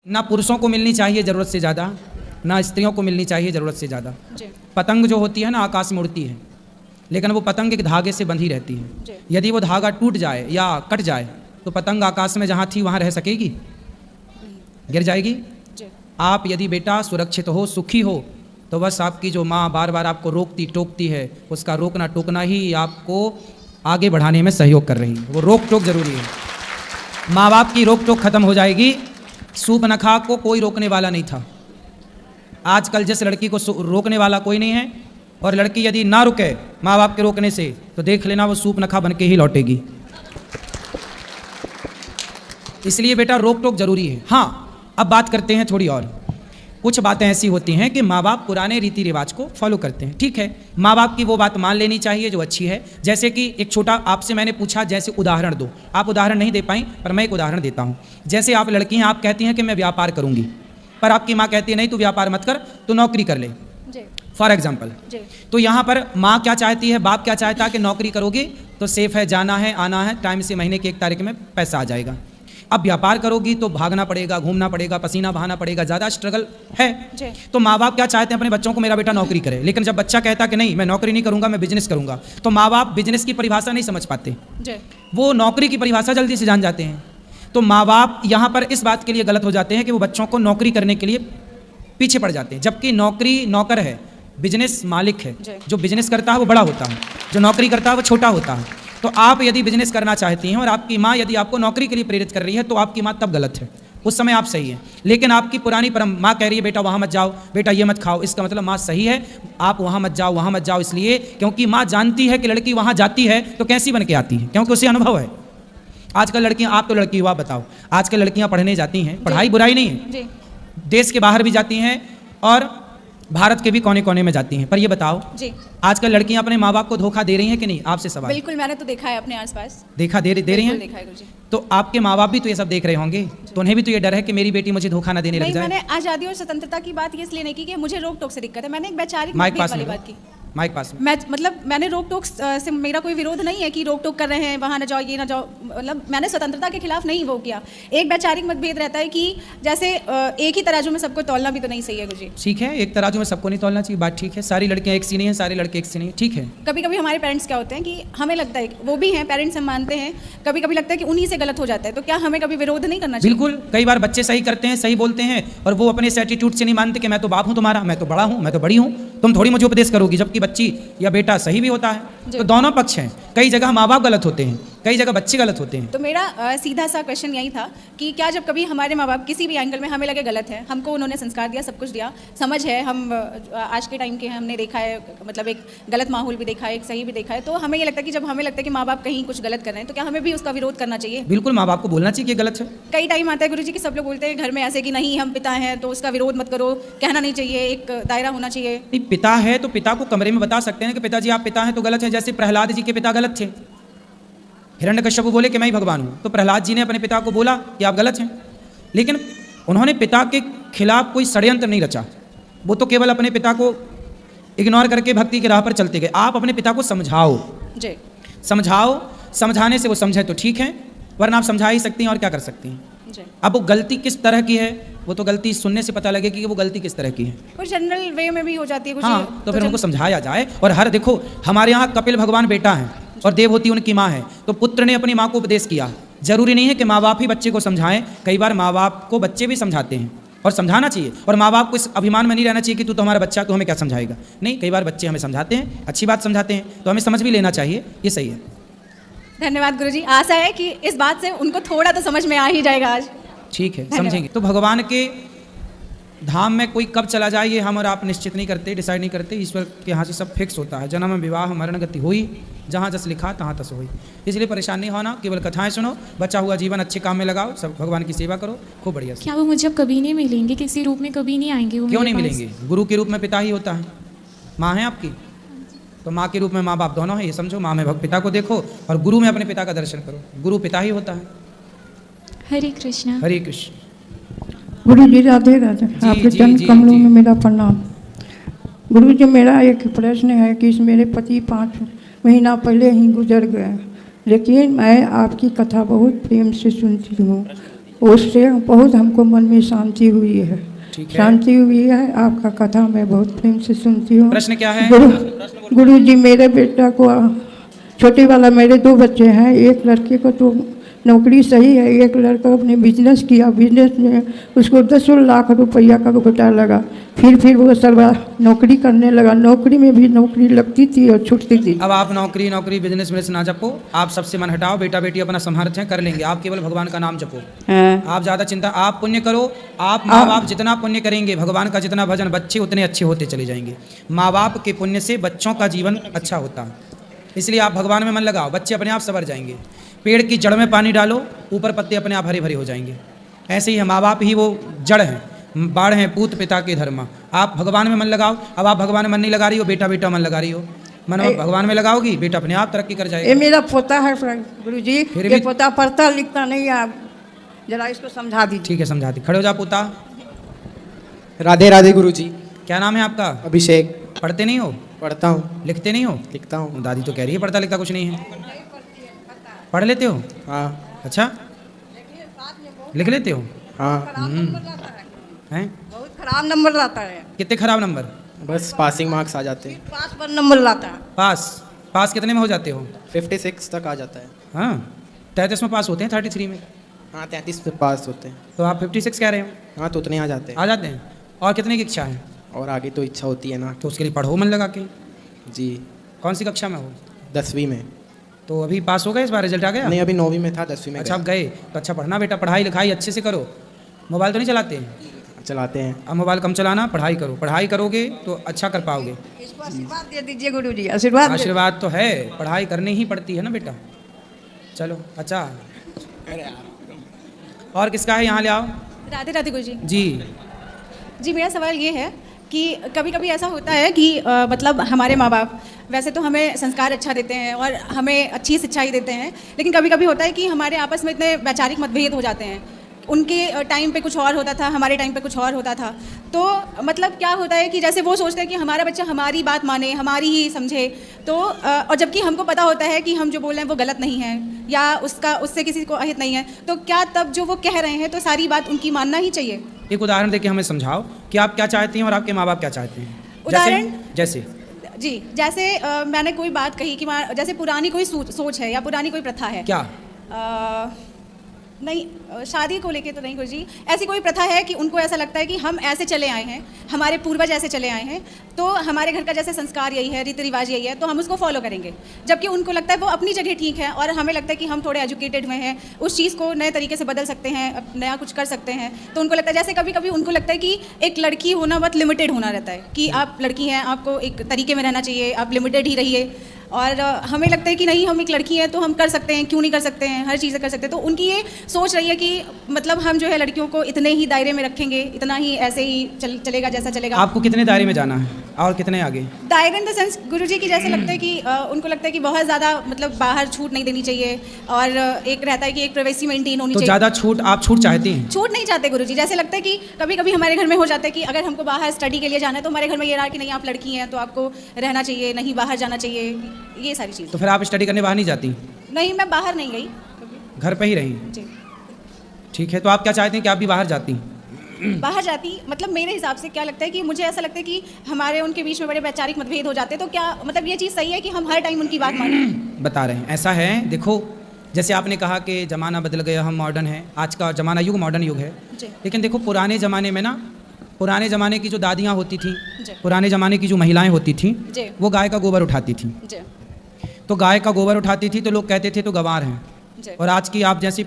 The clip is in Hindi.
ना पुरुषों को मिलनी चाहिए ज़रूरत से ज़्यादा, ना स्त्रियों को मिलनी चाहिए ज़रूरत से ज़्यादा। पतंग जो होती है ना आकाश में उड़ती है, लेकिन वो पतंग एक धागे से बंधी रहती है। यदि वो धागा टूट जाए या कट जाए तो पतंग आकाश में जहाँ थी वहाँ रह सकेगी? गिर जाएगी। आप यदि बेटा सुरक्षित हो, सुखी हो, तो बस आपकी जो माँ बार बार आपको रोकती टोकती है, उसका रोकना टोकना ही आपको आगे बढ़ाने में सहयोग कर रही है। वो रोक टोक जरूरी है। माँ बाप की रोक टोक खत्म हो जाएगी। सूर्पनखा को कोई रोकने वाला नहीं था। आजकल जिस लड़की को रोकने वाला कोई नहीं है, और लड़की यदि ना रुके माँ बाप के रोकने से, तो देख लेना वो सूर्पनखा बन के ही लौटेगी। इसलिए बेटा रोक टोक जरूरी है। हाँ, अब बात करते हैं थोड़ी और। कुछ बातें ऐसी होती हैं कि माँ बाप पुराने रीति रिवाज को फॉलो करते हैं, ठीक है, माँ बाप की वो बात मान लेनी चाहिए जो अच्छी है। जैसे कि एक छोटा आपसे मैंने पूछा, जैसे उदाहरण दो, आप उदाहरण नहीं दे पाई, पर मैं एक उदाहरण देता हूँ। जैसे आप लड़की हैं, आप कहती हैं कि मैं व्यापार करूँगी, पर आपकी माँ कहती है नहीं तू व्यापार मत कर, तू नौकरी कर ले, फॉर एग्जाम्पल। तो यहाँ पर माँ क्या चाहती है, बाप क्या चाहता है कि नौकरी करोगी तो सेफ है, जाना है आना है, टाइम से महीने की 1 तारीख में पैसा आ जाएगा। अब व्यापार करोगी तो भागना पड़ेगा, घूमना पड़ेगा, पसीना बहाना पड़ेगा, ज़्यादा स्ट्रगल है। तो माँ बाप क्या चाहते हैं अपने बच्चों को मेरा बेटा नौकरी करे, लेकिन जब बच्चा कहता कि नहीं मैं नौकरी नहीं करूँगा, मैं बिजनेस करूँगा, तो माँ बाप बिजनेस की परिभाषा नहीं समझ पाते, वो नौकरी की परिभाषा जल्दी से जान जाते हैं। तो माँ बाप यहाँ पर इस बात के लिए गलत हो जाते हैं कि वो बच्चों को नौकरी करने के लिए पीछे पड़ जाते हैं, जबकि नौकरी नौकर है, बिजनेस मालिक है। जो बिजनेस करता है वो बड़ा होता है, जो नौकरी करता है वो छोटा होता है। तो आप यदि बिजनेस करना चाहती हैं और आपकी माँ यदि आपको नौकरी के लिए प्रेरित कर रही है, तो आपकी माँ तब गलत है, उस समय आप सही है। लेकिन आपकी पुरानी परम माँ कह रही है बेटा वहाँ मत जाओ, बेटा ये मत खाओ, इसका मतलब माँ सही है, आप वहाँ मत जाओ, वहाँ मत जाओ, इसलिए क्योंकि माँ जानती है कि लड़की वहाँ जाती है तो कैसी बन के आती है, क्योंकि उसे अनुभव है। आजकल लड़कियाँ, आप तो लड़की हुआ बताओ, आजकल लड़कियाँ पढ़ने जाती हैं, पढ़ाई बुराई नहीं है, देश के बाहर भी जाती हैं और भारत के भी कोने कोने में जाती हैं, पर ये बताओ जी, आजकल लड़कियां अपने माँ बाप को धोखा दे रही हैं कि नहीं? आपसे सवाल। बिल्कुल, मैंने तो देखा है अपने आसपास। देखा दे रही हैं? देखा है गुरुजी। तो आपके माँ बाप भी तो ये सब देख रहे होंगे, तो उन्हें भी तो ये डर है कि मेरी बेटी मुझे धोखा ना देने लग जाए। मैंने आज़ादी और स्वतंत्रता की बात इसलिए नहीं की कि मुझे रोक टोक से दिक्कत है, मैंने एक वैचारिक वाली बात की। माइक पास में। मतलब मैंने रोक टोक से मेरा कोई विरोध नहीं है कि रोक टोक कर रहे हैं, वहाँ ना जाओ, ये ना जाओ, मतलब मैंने स्वतंत्रता के खिलाफ नहीं वो किया। एक वैचारिक मतभेद रहता है कि जैसे एक ही तराजू में सबको तौलना भी तो नहीं सही है गुरुजी। ठीक है, एक तराजू में सबको नहीं तौलना चाहिए, बात ठीक है। सारी लड़कियाँ एक सी नहीं है, सारे लड़के एक सी नहीं है, ठीक है। कभी कभी हमारे पेरेंट्स क्या होते हैं कि हमें लगता है, वो भी हैं पेरेंट्स, हम मानते हैं, कभी कभी लगता है कि उन्हीं से गलत हो जाता है, तो क्या हमें कभी विरोध नहीं करना चाहिए? बिल्कुल, कई बार बच्चे सही करते हैं, सही बोलते हैं, और वो अपने एटीट्यूड से नहीं मानते कि मैं तो बाप हूँ तुम्हारा, मैं तो बड़ा हूँ, मैं तो बड़ी हूँ, तुम थोड़ी मुझे उपदेश करोगी, जबकि बच्ची या बेटा सही भी होता है। तो दोनों पक्ष हैं, कई जगह माँ बाप गलत होते हैं, कई जगह बच्चे गलत होते हैं। तो मेरा सीधा सा क्वेश्चन यही था कि क्या जब कभी हमारे माँ बाप किसी भी एंगल में हमें लगे गलत है, हमको उन्होंने संस्कार दिया, सब कुछ दिया, समझ है, हम आज के टाइम के हमने देखा है, मतलब एक गलत माहौल भी देखा है, एक सही भी देखा है, तो हमें ये लगता है कि जब हमें लगता है कि माँ बाप कहीं कुछ गलत कर रहे हैं, तो क्या हमें भी उसका विरोध करना चाहिए? बिल्कुल, माँ बाप को बोलना चाहिए कि गलत है। कई टाइम आता है गुरुजी कि सब लोग बोलते हैं घर में ऐसे कि नहीं हम पिता हैं तो उसका विरोध मत करो, कहना नहीं चाहिए, एक दायरा होना चाहिए। नहीं, पिता है तो पिता को कमरे में बता सकते हैं कि पिताजी आप पिता हैं तो गलत है। जैसे प्रहलाद जी के पिता गलत थे, हिरण्यकश्यप बोले कि मैं ही भगवान हूँ, तो प्रहलाद जी ने अपने पिता को बोला कि आप गलत हैं, लेकिन उन्होंने पिता के खिलाफ कोई षड्यंत्र नहीं रचा, वो तो केवल अपने पिता को इग्नोर करके भक्ति की राह पर चलते गए। आप अपने पिता को समझाओ जी, समझाओ, समझाने से वो समझे तो ठीक है, वरना आप समझा ही सकती हैं और क्या कर सकती हैं। अब वो गलती किस तरह की है, वो तो गलती सुनने से पता लगेगी कि वो गलती किस तरह की है। कुछ जनरल वे में भी हो जाती है कुछ। हाँ, तो फिर उनको समझाया जाए। और हर देखो, हमारे यहाँ कपिल भगवान बेटा है और देवहूति उनकी माँ है, तो पुत्र ने अपनी माँ को उपदेश किया। जरूरी नहीं है कि माँ बाप ही बच्चे को समझाएं, कई बार माँ बाप को बच्चे भी समझाते हैं और समझाना चाहिए। और माँ बाप को इस अभिमान में नहीं रहना चाहिए कि तू तो हमारा बच्चा, तू हमें क्या समझाएगा। नहीं, कई बार बच्चे हमें समझाते हैं, अच्छी बात समझाते हैं, तो हमें समझ भी लेना चाहिए, ये सही है। धन्यवाद गुरुजी, आशा है कि इस बात से उनको थोड़ा तो समझ में आ ही जाएगा आज। ठीक है, समझेंगे। तो भगवान के धाम में कोई कब चला जाए ये हम और आप निश्चित नहीं करते, डिसाइड नहीं करते, ईश्वर के यहाँ से सब फिक्स होता है। जन्म विवाह मरण गति हुई, जहाँ जस लिखा तहाँ तस हुई। इसलिए परेशान नहीं होना, केवल कथाएं सुनो, बचा हुआ जीवन अच्छे काम में लगाओ, सब भगवान की सेवा करो, खूब बढ़िया। क्या वो मुझे कभी नहीं मिलेंगे, किसी रूप में कभी नहीं आएंगे? क्यों नहीं मिलेंगे? गुरु के रूप में पिता ही होता है, माँ है आपकी, तो माँ के रूप में माँ बाप दोनों है, ये समझो। माँ में पिता को देखो और गुरु में अपने पिता का दर्शन करो, गुरु पिता ही होता है। हरे कृष्णा। हरे कृष्ण। गुरु जी राधे राधे, आपके चरण कमलों में मेरा प्रणाम। गुरु जी, मेरा एक प्रश्न है कि मेरे पति 5 महीना पहले ही गुजर गए, लेकिन मैं आपकी कथा बहुत प्रेम से सुनती हूँ उससे बहुत हमको मन में शांति हुई है। ठीक है। शांति हुई है। आपका कथा मैं बहुत प्रेम से सुनती हूँ। प्रश्न क्या है? गुरु जी, मेरे बेटा को छोटे वाला, मेरे 2 बच्चे हैं। एक लड़के को तो नौकरी सही है, एक लड़का अपने बिजनेस किया, बिजनेस में उसको 10 लाख रुपया का घोटाला लगा। फिर वो सर्वा नौकरी करने लगा, नौकरी में भी नौकरी लगती थी और छूटती थी। अब आप नौकरी बिजनेस में ना जपो, आप सबसे मन हटाओ। बेटा बेटी अपना समर्थ है, कर लेंगे। आप केवल भगवान का नाम जपो। आप ज़्यादा चिंता, आप पुण्य करो। आप माँ बाप जितना पुण्य करेंगे, भगवान का जितना भजन, बच्चे उतने अच्छे होते चले जाएंगे। माँ बाप के पुण्य से बच्चों का जीवन अच्छा होता है, इसलिए आप भगवान में मन लगाओ, बच्चे अपने आप संवर जाएंगे। पेड़ की जड़ में पानी डालो, ऊपर पत्ते अपने आप हरे भरे हो जाएंगे। ऐसे ही माँ बाप ही वो जड़ हैं, बाढ़ हैं पूत पिता के धर्मा। आप भगवान में मन लगाओ। अब आप भगवान में मन नहीं लगा रही हो, बेटा बेटा मन लगा रही हो। मन भगवान में लगाओगी, बेटा अपने आप तरक्की कर जाएगा। ये मेरा पोता है गुरु जी, फिर ये भी- पोता पढ़ता लिखता नहीं है। आप जरा इसको समझा दीजिए। ठीक है, समझाती। खड़े हो जा पोता। राधे राधे गुरु जी। क्या नाम है आपका? अभिषेक। पढ़ते नहीं हो? पढ़ता हूँ। लिखते नहीं हो? लिखता हूँ। दादी तो कह रही है पढ़ता लिखता कुछ नहीं है। पढ़ लेते हो? हाँ अच्छा, लिख लेते हो? हाँ। हैं? बहुत खराब नंबर लाता है। कितने खराब नंबर? बस पासिंग मार्क्स आ जाते हैं। पास पर नंबर लाता है। पास कितने में हो जाते हो? 56 तक आ जाता है। हाँ, 33 में पास होते हैं, 33 में। हाँ 33 में पास होते हैं। तो आप 56 कह रहे हो? हाँ तो उतने आ जाते हैं। आ जाते हैं। और कितने की इच्छा है? और आगे तो इच्छा होती है ना। तो उसके लिए पढ़ो मन लगा के। जी। कौन सी कक्षा में हो? 10वीं में। तो अभी पास हो गए, इस बार रिजल्ट आ गया? नहीं अभी 9वीं में था, 10वीं में अच्छा, आप गया। गए तो अच्छा पढ़ना बेटा, पढ़ाई लिखाई अच्छे से करो। मोबाइल तो नहीं चलाते? चलाते हैं। अब मोबाइल कम चलाना, पढ़ाई करो। पढ़ाई करोगे तो अच्छा कर पाओगे। इसको आशीर्वाद दे दीजिए गुरु जी, आशीर्वाद दे- आशीर्वाद तो है, पढ़ाई करनी ही पड़ती है ना बेटा। चलो अच्छा, और किसका है? यहाँ ले आओ। राधे राधे गुरु जी। जी, मेरा सवाल ये है कि कभी कभी ऐसा होता है कि मतलब हमारे माँ बाप वैसे तो हमें संस्कार अच्छा देते हैं और हमें अच्छी शिक्षा ही देते हैं, लेकिन कभी कभी होता है कि हमारे आपस में इतने वैचारिक मतभेद हो जाते हैं। उनके टाइम पे कुछ और होता था, हमारे टाइम पे कुछ और होता था। तो मतलब क्या होता है कि जैसे वो सोचते हैं कि हमारा बच्चा हमारी बात माने, हमारी ही समझे, तो और जबकि हमको पता होता है कि हम जो बोल रहे हैं वो गलत नहीं है या उससे किसी को अहित नहीं है, तो क्या तब जो वो कह रहे हैं तो सारी बात उनकी मानना ही चाहिए? एक उदाहरण देके हमें समझाओ कि आप क्या चाहती हैं और आपके माँ बाप क्या चाहते हैं। उदाहरण? जैसे जी, जैसे मैंने कोई बात कही कि जैसे पुरानी कोई सोच है या पुरानी कोई प्रथा है। क्या? नहीं, शादी को लेके तो नहीं गुरुजी, ऐसी कोई प्रथा है कि उनको ऐसा लगता है कि हम ऐसे चले आए हैं, हमारे पूर्वज ऐसे चले आए हैं, तो हमारे घर का जैसे संस्कार यही है, रीति रिवाज यही है, तो हम उसको फॉलो करेंगे। जबकि उनको लगता है वो अपनी जगह ठीक है और हमें लगता है कि हम थोड़े एजुकेटेड में हैं, उस चीज़ को नए तरीके से बदल सकते हैं, नया कुछ कर सकते हैं। तो उनको लगता है, जैसे कभी कभी उनको लगता है कि एक लड़की होना बहुत लिमिटेड होना रहता है, कि आप लड़की हैं, आपको एक तरीके में रहना चाहिए, आप लिमिटेड ही रहिए। और हमें लगता है कि नहीं, हम एक लड़की हैं तो हम कर सकते हैं, क्यों नहीं कर सकते हैं, हर चीज़ें कर सकते हैं। तो उनकी ये सोच रही है कि मतलब हम जो है लड़कियों को इतने ही दायरे में रखेंगे, इतना ही ऐसे ही चलेगा जैसा चलेगा। आपको कितने दायरे में जाना है और कितने आगे? दायरे इन द सेंस गुरुजी की जैसे लगता है कि उनको लगता है कि बहुत ज़्यादा मतलब बाहर छूट नहीं देनी चाहिए, और एक रहता है कि एक प्राइवेसी मेंटेन होनी तो चाहिए। ज़्यादा छूट, आप छूट चाहती हैं? छूट नहीं चाहते गुरुजी, जैसे लगता है कि कभी कभी हमारे घर में हो जाता है कि अगर हमको बाहर स्टडी के लिए जाना है तो हमारे घर में ये रहा कि नहीं, आप लड़की हैं तो आपको रहना चाहिए, नहीं बाहर जाना चाहिए, ये सारी चीज़। तो फिर आप स्टडी करने बाहर नहीं जाती? नहीं, मैं बाहर नहीं गई घर पे ही रही? जी। ठीक है, तो आप क्या चाहती हैं कि आप भी बाहर जाती? बाहर जाती, मतलब मेरे हिसाब से क्या लगता है कि मुझे ऐसा लगता है कि हमारे उनके बीच में बड़े वैचारिक मतभेद हो जाते हैं, तो क्या मतलब ये चीज़ सही है कि हम हर टाइम उनकी बात मानें? बता रहे हैं, ऐसा है, देखो जैसे आपने कहा कि ज़माना बदल गया, हम मॉडर्न हैं, आज का ज़माना युग मॉडर्न युग है। जी। लेकिन देखो पुराने ज़माने में ना, पुराने ज़माने की जो दादियाँ होती थी, जी। पुराने ज़माने की जो महिलाएं होती थी, जी। वो गाय का गोबर उठाती थी। जी। तो गाय का गोबर उठाती थी तो लोग कहते थे तो गंवार हैं। जी। और आज की आप जैसी